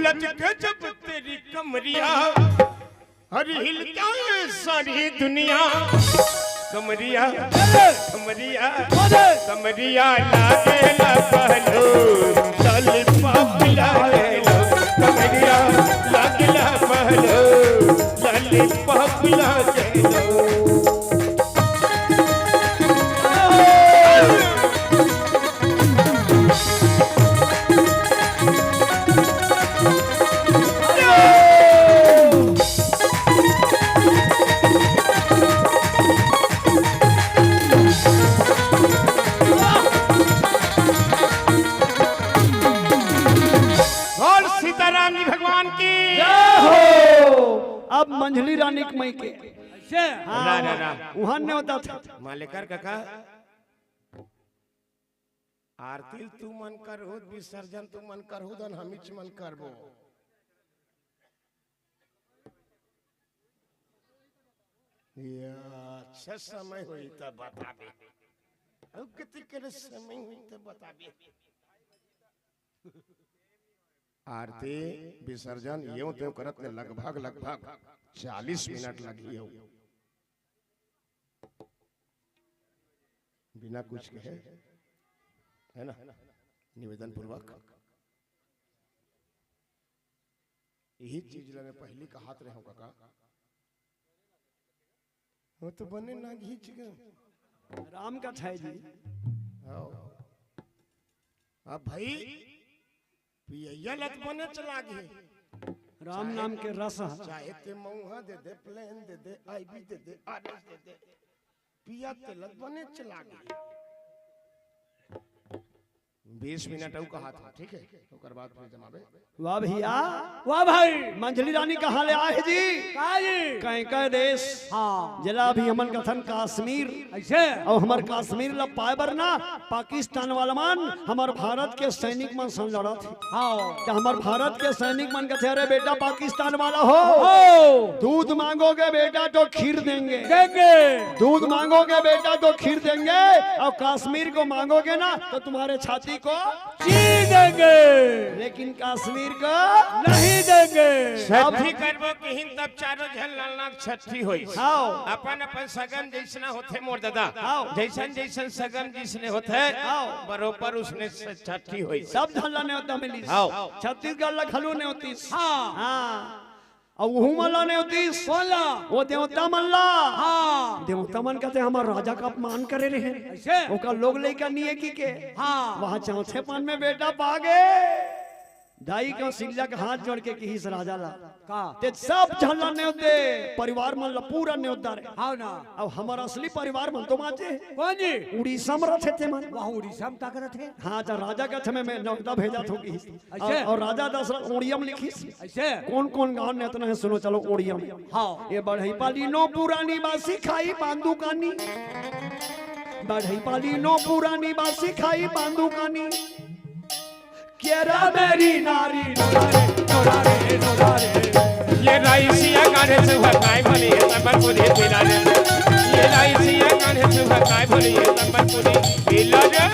हिलत गजब तेरी कमरिया, हर हिलता है सारी दुनिया। कमरिया कमरिया कमरिया लागे ला पहलो चल पापिला लो। कमरिया लागे ला पहलो चल पापिला लो। अब मंझली रानी के मई के वहां ने होता था मालेकर काका आरती तू मन कर हो, विसर्जन तू मन कर हो, दन हमिच मन करबो। या अच्छा समय हुई तब बताबे, अब कितने के समय हुई तब बताबे। आरती विसर्जन यूं त्यों करत ने लगभग 40 मिनट लगी हो, बिना कुछ कहे, है ना, निवेदन पूर्वक यही चीज लगे पहली का हाथ रहे हो काका। वो तो बने ना घींच गए राम का छाई जी। अब भाई पिया लत बने चला गए, राम नाम के रस चाहे ते मऊहा दे दे, प्लेन दे दे, आईबी दे दे, आरएस दे दे, पिया ते लत बने चला गए। 20 मिनट और कहा था, ठीक है, तो बाद फिर जमावे। वाह भैया वाह भाई, मंझली रानी कहाँ ले आए जी? कहीं का देश जिला भी हमन कथन कश्मीर ऐसे, और हमार कश्मीर ला पाए ना पाकिस्तान वाला मन हमार भारत के सैनिक मन संग लड़ा थे। तो हमार भारत के सैनिक मन कहते अरे बेटा पाकिस्तान वाला हो, दूध मांगोगे बेटा तो खीर देंगे, दूध मांगोगे बेटा तो खीर देंगे, और कश्मीर को मांगोगे ना तो तुम्हारे छाती को चीर देंगे, लेकिन कश्मीर को नहीं देंगे। छठी करबो कि तब चारों झल लालनाथ छठी होई। अपन अपन सगन जैसना होते मोर दादा, जैसन जैसन सगन जिसने होते बरोबर उसने छठी होई। सब झल्ला ने होता मिली, छत्तीसगढ़ ला खलू ने होती, और वहू मल्ला ने होती सोला, वो देवता मल्ला। देवता मन कहते हमारे राजा का अपमान करे रहे, ओका लोग लेकर नहीं है की के वहाँ चौथे पान में बेटा पागे दाई का सिल्ला का हाथ जोड़ के किस राजा ला ते सब झल्ला ने होते परिवार मन ला पूरा ने होता रे। हां ना, अब हमारा असली परिवार मन तो माचे कौन जी उड़ीसा में रहते थे मन, वहां उड़ीसा में ताकत थे। हां तो राजा का थमे में नौता भेजा थो की ऐसे, और राजा दशरथ ओड़िया में लिखी ऐसे। कौन कौन गांव ने इतना है सुनो, चलो ओड़िया में। हां ये बढ़ई पाली नो पुरानी बासी खाई बांधू कानी, बढ़ई पाली नो पुरानी बासी खाई बांधू कानी, केरा मेरी नारी नोरारे नोरारे नोरारे, ये राइसिया गाने से भकाई भली है तबर को दे पिला रे, ये राइसिया गाने से भकाई भली है तबर को दे पिला रे।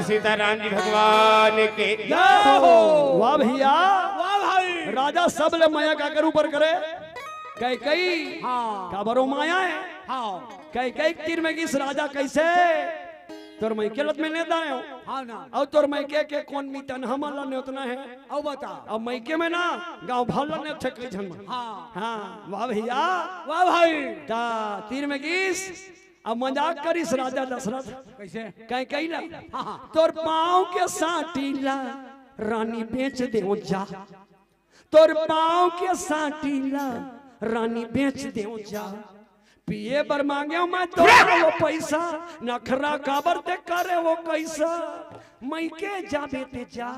सीताराम जी भगवान के वाह भैया वाह भाई। राजा सब ले माया का करू पर करे कई कई का बरो माया है, कई कई तीर में किस राजा कैसे तोर मैं के लत में ले दाए हो। हां ना, और तोर मैं के कौन मीतन हमला ने उतना है, अब बता अब मैं के में ना गांव भल ने थे कई जन। हां वाह भैया वाह भाई। ता तीर में किस अब मजाक करिस राजा दशरथ कैसे कहीं कहीं ला तोर पाँव के साटीला रानी बेच दे जा, तोर पाँव के साटीला रानी बेच दे जा, पिए बर मांगे मैं तो वो पैसा नखरा काबर ते करे वो कैसा मैं के जा बेटे जा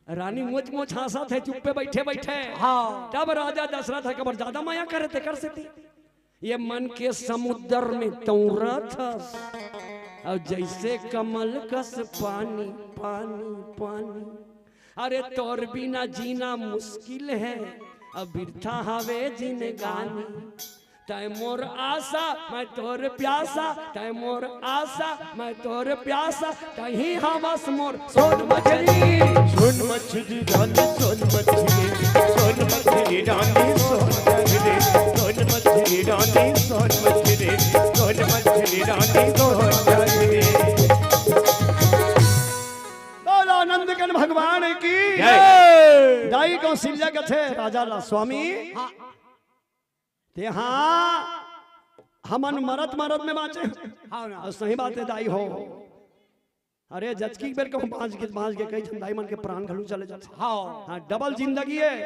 रानी मुझ मुझ हंसा थे चुप पे बैठे बैठे हाँ तब राजा दशरथ है कबर ज्यादा माया करे थे कर सकती ये मन के समुद्र में तौरा था और जैसे कमल कस पानी पानी पानी अरे तोर बिना जीना मुश्किल है अब बिरथा हवे जिनगानी तय मोर आशा मैं तोर प्यासा तय मोर आशा मैं तोर प्यासा कहीं हवस मोर सोन मछली रानी सोन मछली सोन मछली रानी सोन मछली सोन मछली रानी सोन मछली सोन मछली रानी सोन मछली। बोलो नंदकन भगवान की दाई कौशल्या के थे राजा ला स्वामी ते हाँ हमन मरत मरत में बाँचे हाँ ना सही बात है दाई हो अरे जचकी बेर कहूँ बाँच के कई दाई मन के प्राण घलू चले जाते हाँ डबल जिंदगी है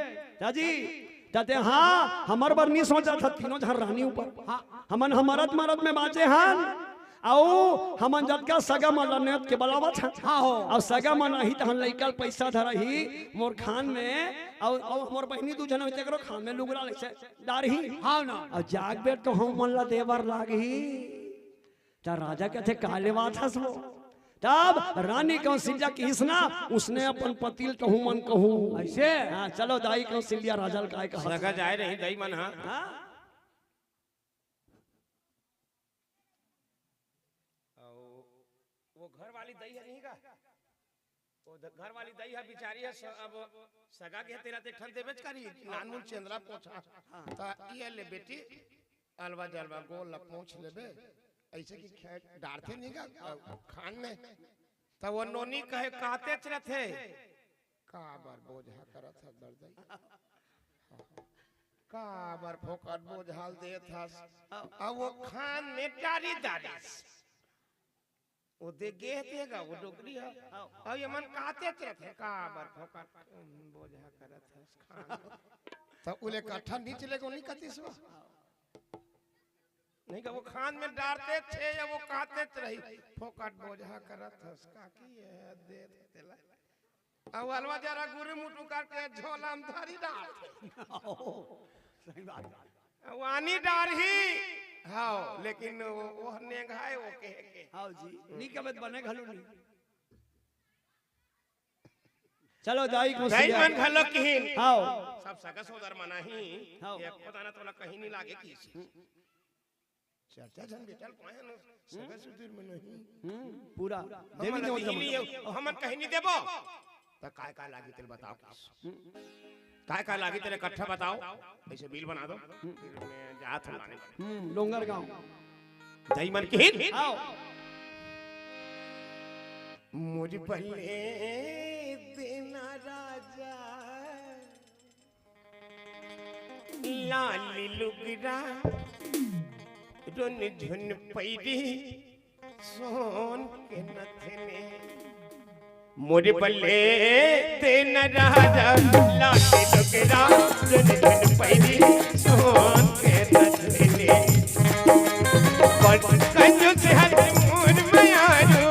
दादी कहते हाँ हमार बार नहीं सोचा था तीनों जहाँ रानी ऊपर हमन मरत मरत में बाँचे हाँ आओ हमन जतका सगा मन के बलावा था हाँ हो और सगा मन ही तहन लइकल पैसा धरा ही मोर खान में और मोर बहनी दू जन होते करो खान में लुगरा ले डार ही हाँ ना और जाग बेर तो हम मन ला देवर लागी ता राजा कहते काले बात हस हो तब रानी कौशल्या की हिस्ना उसने अपन पतिल कहूं मन कहूं ऐसे हाँ चलो दाई कौशल्या राजा काय का सगा जाए नहीं दाई मन हाँ वो घर वाली दई है नहीं का वो घर वाली दई है बिचारी है अब सगा के तेरा ते ठन देबेच करी नानमुन चंद्रा पोछा ता ये ले बेटी अलवा जलवा गोल पोछ लेबे ऐसे की डारते नहीं का खान में तो वो नोनी कहे कहते रहते का बार बोझा करत है दर्द का बार फोकट बोझाल दे था अब वो खान में डारी डारी वो दे गे देगा वो डोगरी है और ये मन कहते थे का बार फोकट बोझा करत है खान तो उले कट्ठा नीचे लेके नहीं कती सो नहीं का वो खान में डालते थे या वो कहते रही फोकट बोझा करत है का की है दे देला अब अलवा जरा गुरु मुटु करके झोला में धारी डाल सही बात वानी डार ही हाँ लेकिन वो नेगाए वो के हाँ जी नी कबत बने घलो नी चलो दाई को दाई मन घलो किहिन हाँ सब सगा सोदर मना ही ये पता ना तोला कहीं नहीं लागे किसी चर्चा जन बेटल कोहे न सगा सुधीर में नहीं पूरा देवी ने हमन कहीं नहीं देबो त काय लागी तेल बताओ काय लागी तेरे इकट्ठा बताओ ऐसे बिल बना दो फिर मैं जात हूं लाने लोंगर गांव दई मन की आओ मुझ पल्ले देना राजा लाली लुगरा रुन झुन पैरी सोन के नथने मोरे पल्ले तेन राजा लाली लुगरा रुन झुन पैरी सोन के नथने बड़ कंजू से हर मोर मयारो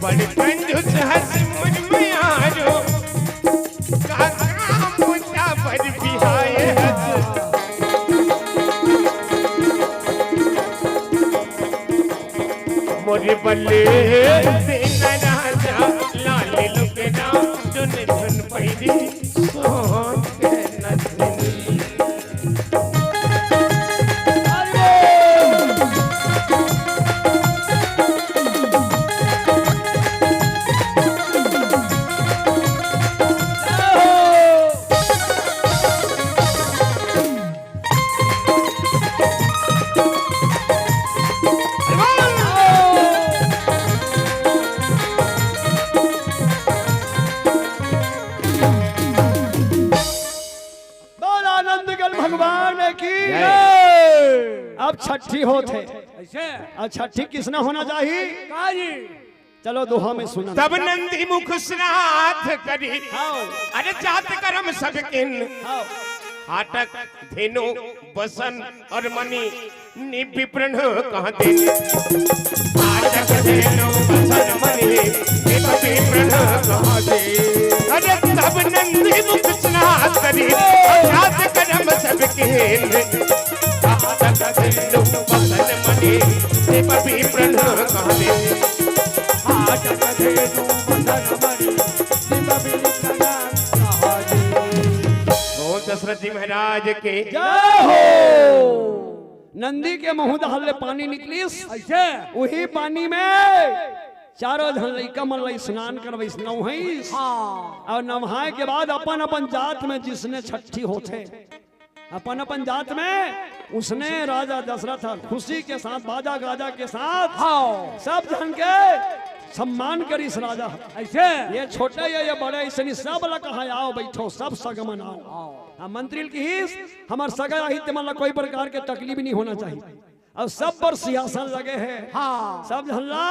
बड़ कंजू से हर मोर मयारो काका मोटा पर बिहाए मोरे बल्ले देना राजा लाली लुगना चुन चुन पैरी सोन के नथनी अब छठी होते ऐसे अब छठी किसना होना चाहिए चलो दोहा में सुना। तब नंदी मुख श्राद्ध करी अरे जात कर्म सब किन हाटक धेनु बसन और मणि निविप्रण कहाँ दे हाटक धेनु बसन मणि निविप्रण कहाँ दे अरे तब नंदी मुख श्राद्ध करी जात कर्म सब किन हाटक धेनु बसन मणि निविप्रण कहाँ दे दशरथ जी महाराज के जय हो। नंदी के मुंह दहले पानी निकलिस ऐसे वही पानी में चारों धन लइका मन लई स्नान करवैस नौहैस और नहाए के बाद अपन अपन जात में जिसने छठी होते अपन अपन जात में उसने राजा दशरथ खुशी के साथ बाजा गाजा के साथ सब जन के सम्मान करिस राजा ऐसे ये छोटे या ये बड़े ऐसे सब ला कहा आओ बैठो सब सगमन आओ मंत्री की हिस हमार सगा हित मन कोई प्रकार के तकलीफ नहीं होना चाहिए और सब पर सिंहासन लगे हैं सब हल्ला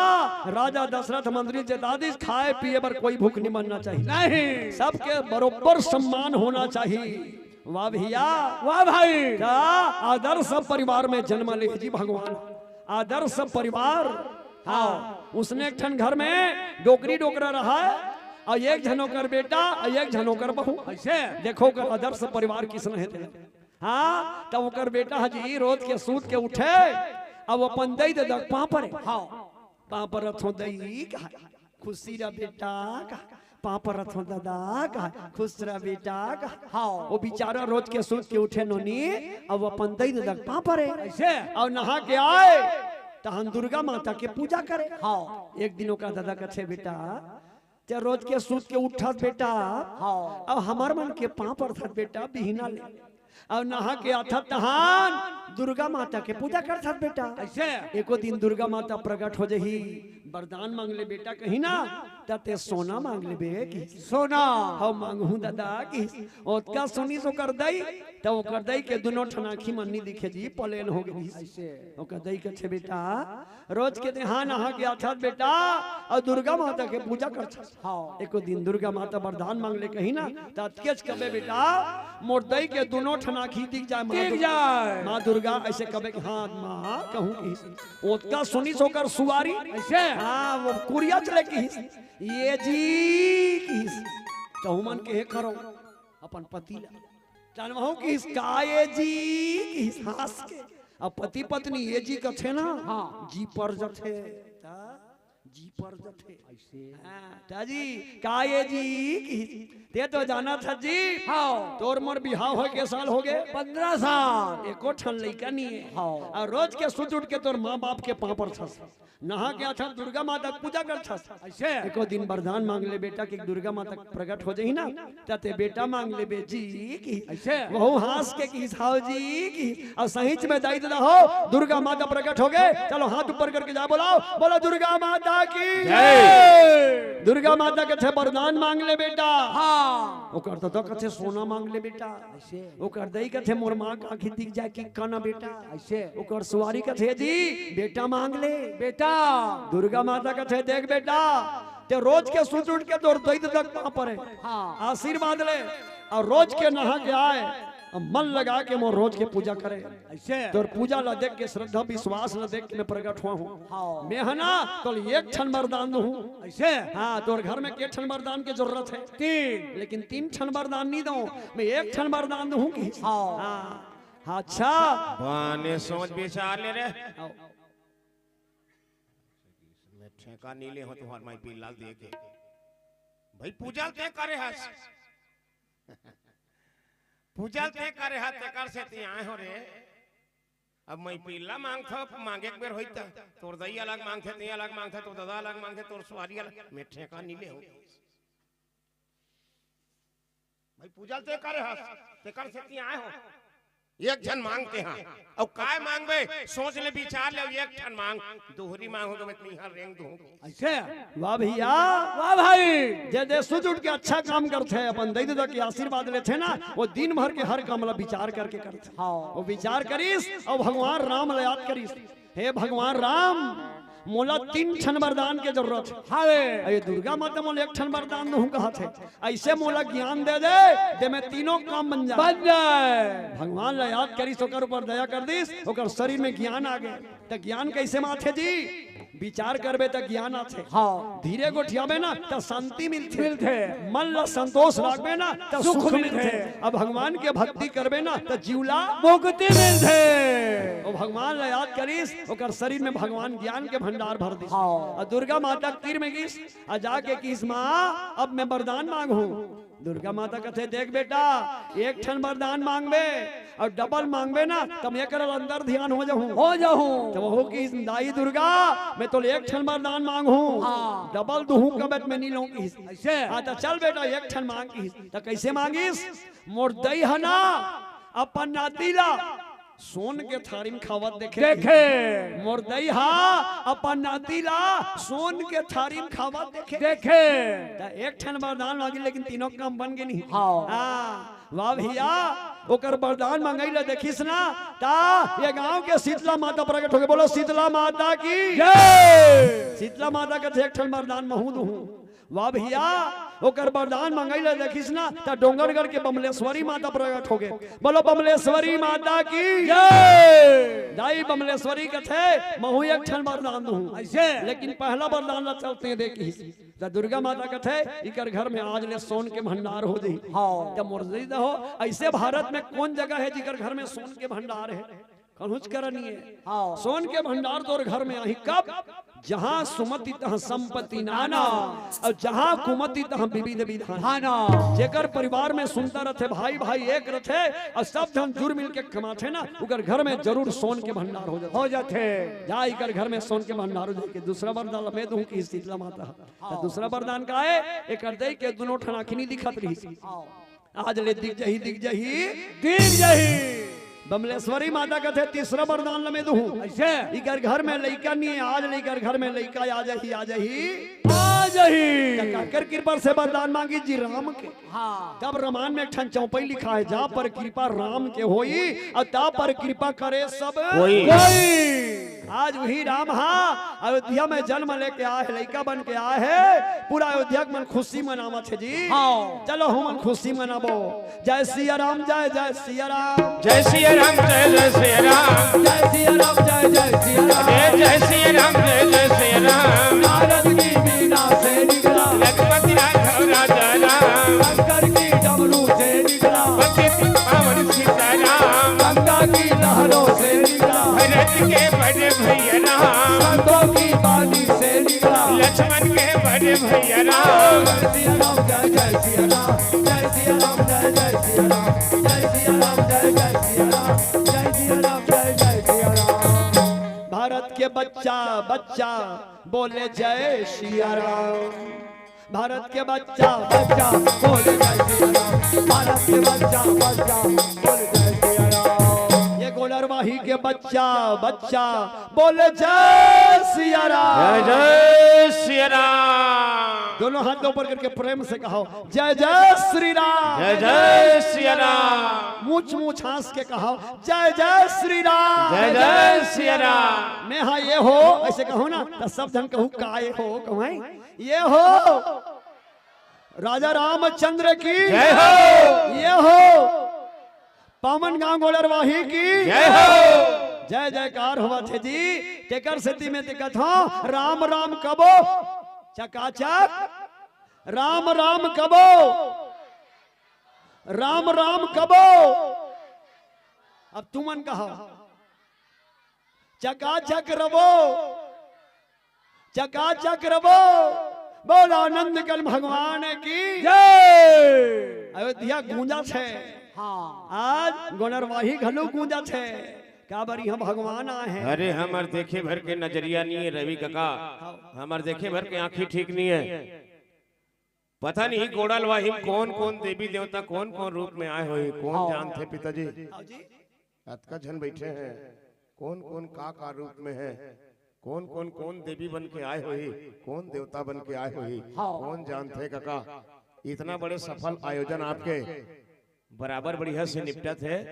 राजा दशरथ मंत्री से दादी खाए पिए पर कोई भूख नहीं मरना चाहिए नहीं सबके बरोबर सम्मान होना चाहिए। वाह भैया वाह भाई आदर्श परिवार में जन्म ले जी भगवान आदर्श परिवार। हाँ उसने एक ठन घर में डोकरी डोकरा रहा है और एक झनोकर बेटा और एक झनोकर बहू ऐसे देखो कर आदर्श परिवार किसने है। हाँ तब ओकर बेटा हजी रोज के सूत के उठे अब अपन दई दे पापड़ पापड़ रथो दई खुशी रा बेटा पापड़ रथो दादा का खुश रा बेटा हाँ वो बेचारा रोज के सूत के उठे नोनी अब अपन दई दे पापड़ ऐसे और नहा के आए तहन दुर्गा माता के पूजा करे। हाँ एक दिनों का दादा कथे बेटा ते रोज के सूत के उठत बेटा अब हमार मन के पाँव पर था बेटा बिहना ले और नहा के आता तहान दुर्गा माता के पूजा करता बेटा ऐसे एको दिन दुर्गा माता प्रकट हो जही वरदान मांग ले बेटा कहीं ना ते सोना मांग ले बे की सोना हम मांगू दादा की ओतका सोनी सो कर दई तो वो कर दई के दोनों ठनाखी मन्नी दिखे जी पलेन हो गई ऐसे वो कर दई के बेटा रोज के हाँ नहा के आता बेटा और दुर्गा माता के पूजा करता। हाँ एको दिन दुर्गा माता वरदान मांग ले कहीं ना तत्केच कबे बेटा मोर दई के दोनों ठनाखी दिख जाए माँ दुर्गा ऐसे कबे हाँ माँ कहूँ की ओतका सुनी सोकर सुवारी ऐसे हाँ वो कुरिया चले की ये जी की कहूँ मन के करो अपन पति जानवाहू की काये जी की हास के अब पति पत्नी ये जी कथे ना हाँ जी पर जथे जी पर जथे ऐसे जी काये जी की ते तो जाना था जी हाँ तोर मोर बिहाव हो के साल हो गए 15 साल एको ठन लइका नहीं है हाँ और रोज के सुत उठ के तोर माँ बाप के पाँव पर छस नहा के अच्छा दुर्गा माता पूजा कर छस ऐसे एको दिन वरदान मांग ले बेटा कि दुर्गा माता प्रकट हो जाही ना तते बेटा मांग ले बे जी की ऐसे वहु हास के की साव जी की और सहीच में दाई ददा हो दुर्गा माता प्रकट हो गए चलो हाथ ऊपर करके जा बोलाओ बोलो दुर्गा माता की जय। दुर्गा माता के वरदान मांग ले बेटा हाँ ओकर तो कथे सोना मांग ले बेटा ऐसे ओकर दई कथे मोर मां का आंखी दिख जाए कि काना बेटा ऐसे ओकर सुवारी कथे जी बेटा मांग ले बेटा दुर्गा माता कथे देख बेटा ते रोज के सूत उठ के तोर दई तक वहां पर है हाँ आशीर्वाद ले और रोज के नहा के आए मन लगा के मोर रोज के पूजा करे ऐसे तोर पूजा ला देख के श्रद्धा विश्वास ला देख के मैं प्रकट हुआ हूँ मैं है ना तो एक क्षण वरदान दूं ऐसे हाँ तोर घर में के क्षण वरदान की जरूरत है 3 लेकिन 3 क्षण वरदान नहीं दूं मैं एक क्षण वरदान दूं की हाँ अच्छा वाने सोच विचार ले रे ठेका नीले हो तुम्हार माई पी लाल दे के भाई पूजा ते करे हस पूजा ते करे हाथ ते कर से ती आए हो रे अब मैं पीला मांगथा मांगे एक बेर होइता तोर दई अलग मांगथे ती अलग मांगथे तो दादा अलग मांगथे तोर सुवारी अलग मेठे का नीले हो भाई पूजा ते करे हस ते कर से ती आए हो एक जन मांगते हैं और काय मांगबे सोच ले विचार ले एक जन मांग दोहरी मांगो तो मैं इतनी हर रेंग दूं ऐसे वाह भैया वाह भाई जे दे सुत उठ के अच्छा काम करते हैं अपन दई ददा के आशीर्वाद लेते ना वो दिन भर के हर काम ला विचार करके करते हां वो विचार करिस और भगवान राम ला याद करिस हे भगवान राम मोला 3 ठन वरदान के जरूरत है। हावे अरे दुर्गा माता मोला 1 ठन वरदान दूं कहा थे, ऐसे मोला ज्ञान दे दे जे मैं तीनों काम बन जाए। भगवान ला याद करी ओकर ऊपर दया कर दिस, ओकर शरीर में ज्ञान आ गए। तो ज्ञान कैसे माथे जी, विचार करबे तो ज्ञान आथे। हाँ धीरे गोठियाबे ना तो शांति मिलथे, मन ला संतोष रखबे ना तो सुख मिलथे। अब भगवान के भक्ति करबे ना तो जीवला मुक्ति मिलथे। ओ भगवान ला याद करिस, ओकर शरीर में भगवान ज्ञान के भंडार भर दिस। हाँ। और दुर्गा माता तीर में गिस और जाके किस माँ अब मैं वरदान मांगू। दुर्गा माता कहते देख बेटा 1 ठन वरदान मांगबे और डबल मांगबे ना तब एक अंदर ध्यान हो जाऊं तो वो की दाई दुर्गा मैं तो 1 ठन वरदान मांगू। हाँ। डबल दूं कबत में नहीं लूंगी ऐसे हाँ तो चल बेटा 1 ठन मांगी तो कैसे मांगिस। मोर दई हना अपन नातीला सोन के थारी में खावत देखे मोर दई हा अपन नातीला सोन के थारी में खावत देखे। तो 1 ठन वरदान मांगी लेकिन तीनों काम बन गए नहीं। हाँ वाह भैया ओकर वरदान मांगई देखिस ना ता ये गांव के शीतला माता प्रकट हो गए। बोलो शीतला माता की जय। शीतला माता के 1 ठन वरदान महू दूं। वाह भैया ओकर वरदान मंगैले देखिस ना त डोंगरगढ़ के बमलेश्वरी माता प्रकट हो गए। बोलो बमलेश्वरी माता की जय। दाई बमलेश्वरी कथे महू 1 ठन वरदान दूं ऐसे लेकिन पहला वरदान ला चलते हैं देखी त दुर्गा माता कथे इकर घर में आज ले सोन के भंडार हो जाई। हां त मुर्जी हो ऐसे भारत में कौन जगह है जिकर घर में सोन के भंडार है कहुच करनी है। हाँ सोन के भंडार तोर घर में आई कब जहां सुमति तहां संपत्ति नाना और जहां कुमति तहां विविध विधान। जेकर परिवार में सुनता रहते भाई भाई एक रहते और सब जन जुड़ मिल के कमाते ना उकर घर में जरूर सोन के भंडार हो जाते जा इकर घर में सोन के भंडार हो जाके। दूसरा वरदान मैं दूं कि शीतला माता तो दूसरा वरदान का है एक दई के दोनों ठनाखिनी दिखत रही आज ले दिख जही बमलेश्वरी माता कहते तीसरा वरदान लमे दूं ऐसे इकर घर में लइका नहीं आज लेकर घर में लइका आ जाही काकर कृपा से वरदान मांगी जी राम के। हाँ तब रामायण में एक ठन चौपाई लिखा है जा पर कृपा राम के होई और ता पर कृपा करे सब कोई। आज वही राम हाँ अयोध्या में जन्म लेके आए लइका बन के आए है पूरा अयोध्या मन खुशी मनावत है जी। हाँ चलो हम खुशी मनाबो। जय सिया राम जय जय सिया राम जय सिया राम जय जय सिया राम जय सिया राम जय जय सिया राम जय सिया राम जय जय सिया राम। नारद की बीना से निकला लखपति राघव राजा राम शंकर की डमरू से निकला पतित पावन सीताराम गंगा की लहरों से निकला भरत के बड़े भैया राम संतों की बानी से निकला लक्ष्मण के बड़े भैया राम। जय सिया राम जय जय सिया राम जय सिया राम जय जय सिया राम जय सिया राम जय जय सिया राम जय सिया राम जय जय सिया राम। भारत के बच्चा बच्चा बोले जय सिया राम भारत के बच्चा बच्चा बोले जय सिया राम भारत के बच्चा बच्चा बोले जय सिया राम। ये गोलरवाही के बच्चा बच्चा बोले जय सिया राम जय सिया राम। दोनों हाथ ऊपर करके प्रेम से कहो जय जय श्री राम जय जय सिया राम। मूछ मूछ हंस के कहो जय जय श्री राम जय जय सिया राम। मैं हाँ ये हो ऐसे कहो ना तो सब जन कहूँ काय हो कहूँ ये हो राजा रामचंद्र की जय हो। ये हो पावन गांव गोलरवाही की जय हो। जय जयकार हुआ थे जी। टेकर सिद्धि में दिक्कत हो राम राम कबो चकाचक राम राम कबो राम राम कबो। अब तुमन कहो चकाचक रवो चकाचक रवो। बोल आनंद कल भगवान की जय। अयोध्या गूंजा छे। हाँ आज गोनरवाही घलो गूंजा छे का बरी हम भगवान आए हैं। अरे हमार देखे भर के नजरिया नहीं है रवि काका हमार देखे भर के आंखें ठीक नहीं है। पता नहीं गोड़ल वाही कौन कौन देवी देवता कौन कौन रूप में आए हुए कौन जानते पिताजी अतका जन बैठे हैं कौन कौन का रूप में है कौन कौन कौन देवी बन के आए हुई कौन देवता बन के आए हुई कौन जानते काका। इतना बड़े सफल आयोजन आपके बराबर बढ़िया से निपटा थे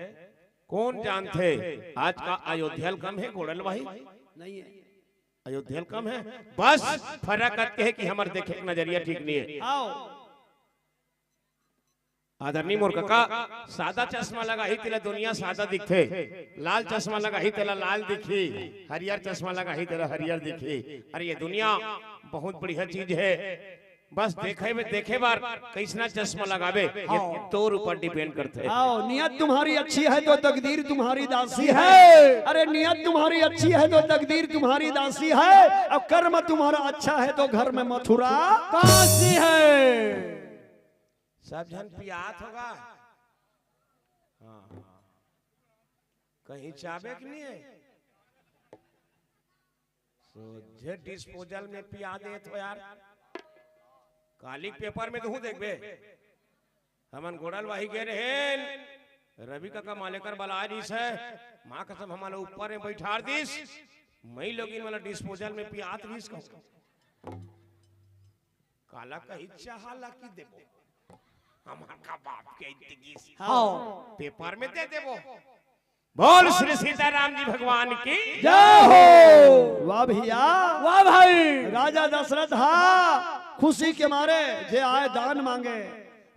कौन जानते आज का अयोध्या कम है गोड़ल भाई नहीं है अयोध्या में कम है, बस फर्क करके है कि हमारे देखे का नजरिया ठीक नहीं है। आओ आदरणीय मोर काका सादा चश्मा लगा ही तेला दुनिया सादा दिखते, लाल चश्मा लगा ही तेला लाल दिखी, हरियर चश्मा लगा ही तेला हरियर दिखी। अरे ये दुनिया बहुत बढ़िया चीज है, बस देखे बार कैसना चश्मा लगावे ये तोर ऊपर डिपेंड करते है। आओ नियत तुम्हारी अच्छी है तो तकदीर तुम्हारी दासी है। अरे नियत तुम्हारी अच्छी है तो तकदीर तुम्हारी दासी है, और कर्म तुम्हारा अच्छा है तो घर में मथुरा काशी है। सब जन पियात होगा, कहीं चाबे कि नहीं है, सोझे डिस्पोजल में पिया दे तो यार काली पेपर में तो देखबे हमन गोड़ल वाही गे रहे रवि काका मालेकर बला दिस है, माँ कसम हमारे ऊपर में बैठा दिस, मई लोग इन वाला डिस्पोजल में पियात दिस काला कहीं चाहला की देबो हमार का बाप के इंतगी पेपर में दे देबो। बोल श्री सीताराम जी भगवान की जय हो। वाह भैया वाह भाई। राजा दशरथ खुशी के मारे जे आए दान मांगे,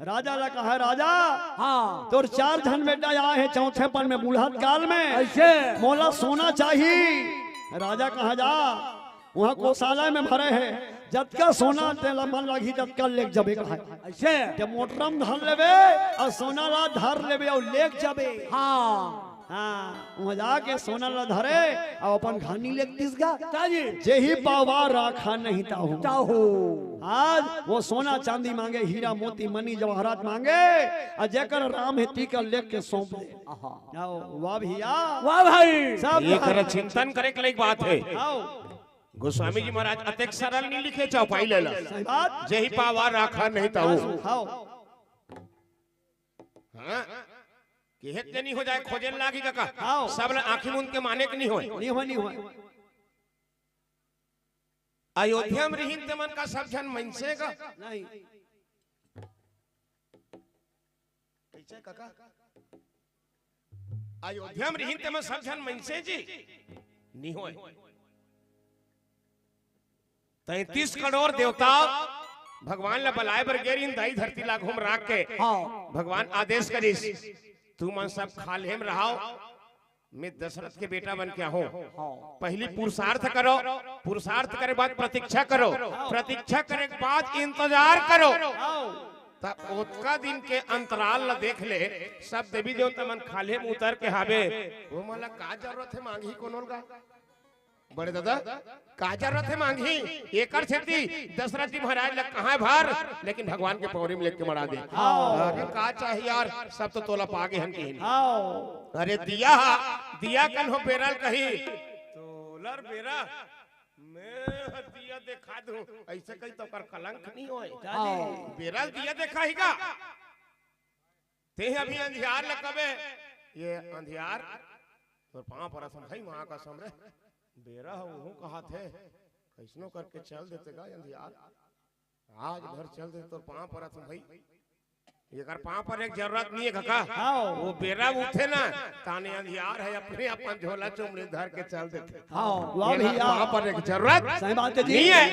राजा ला कहा राजा हाँ तो 4 जन बेटा आए हैं चौथे पन में बुढ़त काल में, ऐसे मोला सोना चाहिए। राजा कहा जा वहाँ कोषालय में भरे है, जतका सोना तेला मन लगी जतका लेक जबे कहा ऐसे जब मोटरम धर लेबे और सोना ला धर लेबे और लेक जबे। हाँ हाँ वहाँ जाके सोना ला धरे और अपन घानी लेक दिसगा जे ही पावा राखा नहीं ताहू। आज वो सोना चांदी मांगे, हीरा मोती मनी जवाहरात मांगे, और जेकर राम है टीका लेक के सौंप दे। वाह भैया वाह भाई। सब ये कर चिंतन करे के लायक बात है। आओ गोस्वामी जी महाराज अतेक सरल नहीं लिखे चौपाई ले ला, जही पावा राखा नहीं ताऊ। हाँ केहत नहीं हो जाए खोजन लागी काका, सब आंखी मुंद के माने के नहीं होए। अयोध्या में रहीन तमन का सब जन मनसे का नहीं कैसे काका, अयोध्या में रहीन तमन सब जन मनसे जी नहीं होए। 33 करोड़ देवता भगवान ला बलाए बर गेरिन दाई धरती ला घूम राख के भगवान आदेश करिस तू मन सब खालेम रहाओ, मैं दशरथ के बेटा बन के आऊं। पहली पुरुषार्थ करो, पुरुषार्थ करे बाद प्रतीक्षा करो, प्रतीक्षा करे के बाद इंतजार करो, तब ओतका दिन के अंतराल ला देख ले। सब देवी देवता मन खालेम उतर के हावे, वो मला का जरूरत है मांगी कोनो का बड़े दादा का जरूरत है मांगी एकर खेती दशरथ जी महाराज लग कहाँ भार, लेकिन भगवान के पौरी में लेके मरा दे। अरे का चाहिए यार, सब तो तोला पागे हम की। अरे दिया कल हो बेरल कही तोलर बेरा मैं दिया देखा दूं, ऐसे कहीं तो कर कलंक नहीं होए। बेरल दिया देखा ही का ते अभी अंधियार लगबे, ये अंधियार तो पांव पर भाई वहां का समरे बेरा वो कहा थे कैसनो करके चल देते गा अंधियार, आज भर चल दे तो पांव पर भाई ये कर पांव पर एक जरूरत नहीं है काका, वो बेरा उठे ना ताने अंधियार है अपने अपन झोला चुमले धर के चल देते। पांव पर एक जरूरत सही बात है जी नहीं है।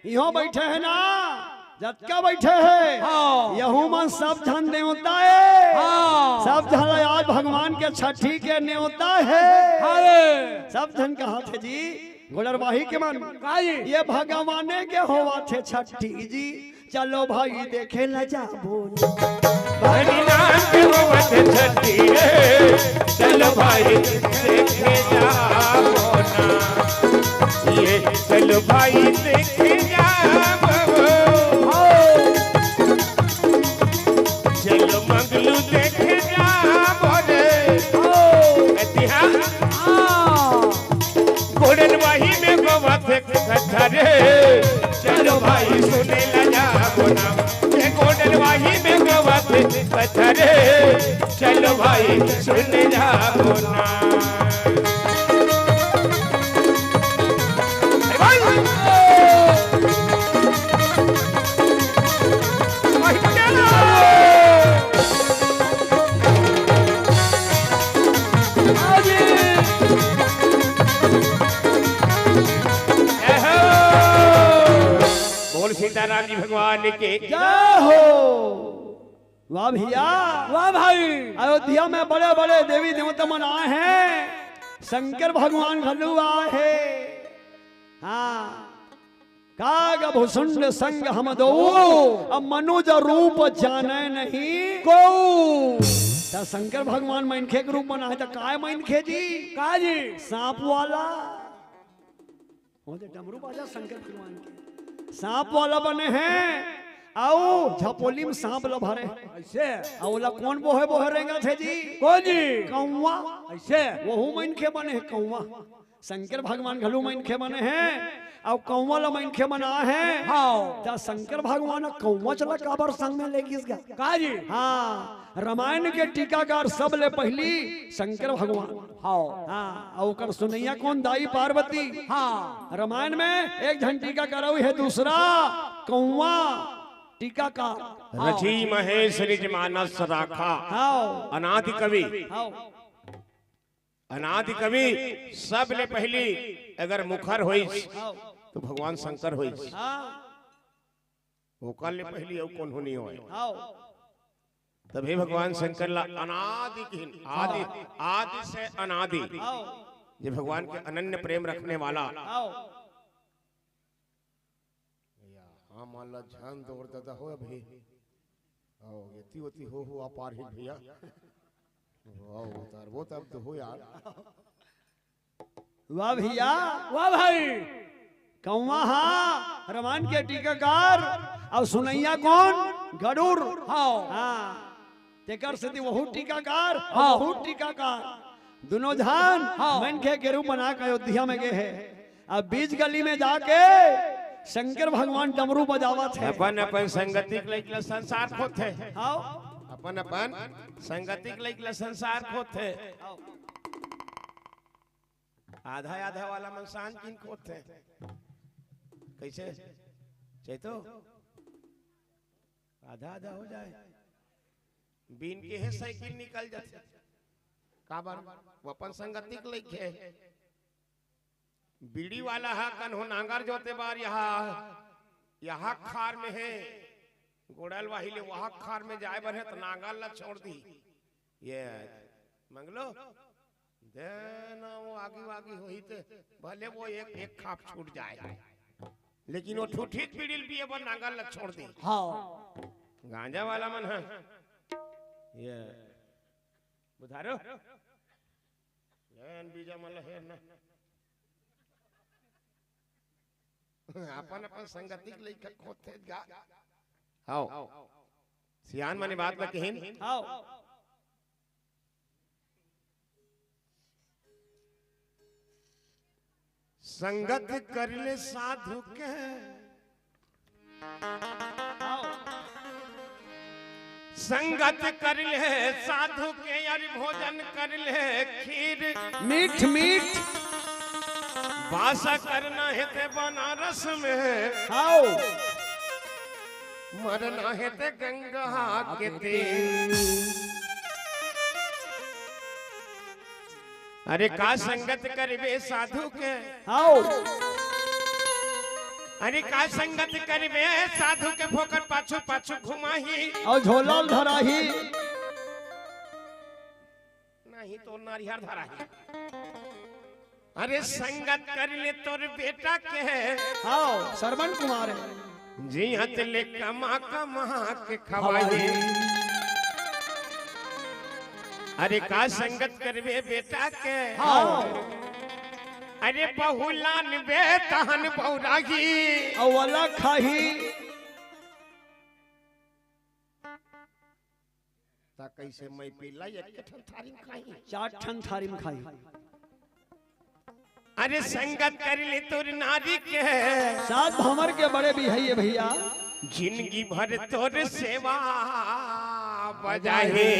यहाँ बैठे है ना जतका बैठे है यहू मन सब जन न्योता है, सब जन आज भगवान के छठी के न्योता है। सब जन कहा थे जी गुलरवाही के मन ये भगवाने के होवा थे छठी जी, चलो भाई देखे ल जाबो चलो भाई देखे जाबो ना, ये चलो भाई देखे जाबो, चलो मंगलू देखे जाबो रे गोड़न वाही में गोवा थे खतरे, चलो भाई सुने ला जाबो ना, ये गोड़न वाही में गोवा थे खतरे, चलो भाई सुने जाबो ना। वाले के जय हो। वाह भैया, वाह भाई। अयोध्या में बड़े बड़े देवी देवता मन आए हैं, शंकर भगवान घलू आए हैं। हाँ, काग भुसुंड संग हम दो, अब मनुज रूप जाने नहीं को। तो शंकर भगवान मनखे के रूप बना है, तो काय मनखे जी? का जी? सांप वाला। वो तो डमरू बाजा शंकर भगवान के सांप वाला बने हैं। आओ झपोली में सांप लो भरे ऐसे। औला कौन बोहे रहेगा थे जी? कौन जी? कौवा। ऐसे वहू मनखे बने हैं कौवा। शंकर भगवान घलू मनखे बने हैं और कौवा ला मनखे बना है। हाँ। तो शंकर भगवान कौवा चला काबर संग में लेके गया का जी? हाँ, रामायण के टीकाकार सब ले पहली शंकर भगवान। हाँ। हाँ, और ओकर सुनैया कौन? दाई पार्वती। हाँ। रामायण में एक झन टीका कराऊ है, दूसरा कौवा टीकाकार। रची महेश निज मानस राखा। हाँ अनादि कवि, हाँ अनादि कवि सब ले पहली अगर मुखर होई हाँ तो भगवान शंकर होई। हाँ ओकर ले पहली और कौन होनी होए। हाँ तभी भगवान शंकर ला अनादि की आदि, आदि से अनादि, हाँ ये भगवान के अनन्य प्रेम रखने वाला। हाँ हाँ मान ला ध्यान दौड़ दादा हो अभी आओ यति होती हो अपार ही भैया आओ उतार वो तब तो हो यार। वाह भैया, वाह भाई। कौवा हाँ रामायण के टीकाकार और सुनैया कौन? गरुड़। हाँ। हाँ, तेकर से वहू टीकाकार हाँ। और वहू टीकाकार दोनों जान हाँ। मनखे के रूप बना के अयोध्या में गए हैं। अब बीच गली में जाके शंकर भगवान डमरू बजावत है। अपन अपन संगति के लइकला संसार खोत है। हाँ अपन अपन संगति के लइकला संसार खोत है। आधा आधा वाला मनसान किन खोत है कैसे चैतो आधा आधा हो जाए बीन के है साइकिल निकल जाते काबर वो अपन संगति के लइक है। बीड़ी वाला है कन हो नांगर जोते बार यहाँ खार में है गोड़ल वाहिले वहाँ खार में जाए बर है तो नांगर ला छोड़ दी ये मंगलो देना वो आगे वागी हुई तो भले वो एक खाप छूट जाए लेकिन वो ठूठी पीड़िल भी है नांगर ला छोड़ दी। हाँ। गांजा वाला मन है ये बुधारो बीजा मन है ना अपन अपन संगति के लइका खोते गा। हां सियान माने बात में कहिन। हाँ संगत कर ले साधु के संगत कर ले साधु के यार भोजन कर ले खीर मीठ मीठ भाषा करना है ते बनारस में हाँ मरना है ते गंगा के तीर। अरे का संगत करबे साधु के हाँ अरे का संगत करबे साधु के फोकट पाछू पाछू घुमाही और झोला धराही नहीं तो नारियर धराही। अरे संगत कर ले तोर बेटा के हाँ श्रवण कुमार है जी हत ले कमा कमा के खवाई। अरे का संगत करबे बेटा के हाँ अरे बहुलान बे तहन बहुरागी और वाला खाही ता कैसे मैं पीला एक ठन थारी में खाई 4 ठन थारी में खाई। अरे संगत कर ले तोर नारी के साथ भंवर के बड़े भी है ये भैया जिंदगी भर तोर सेवा बजाहे।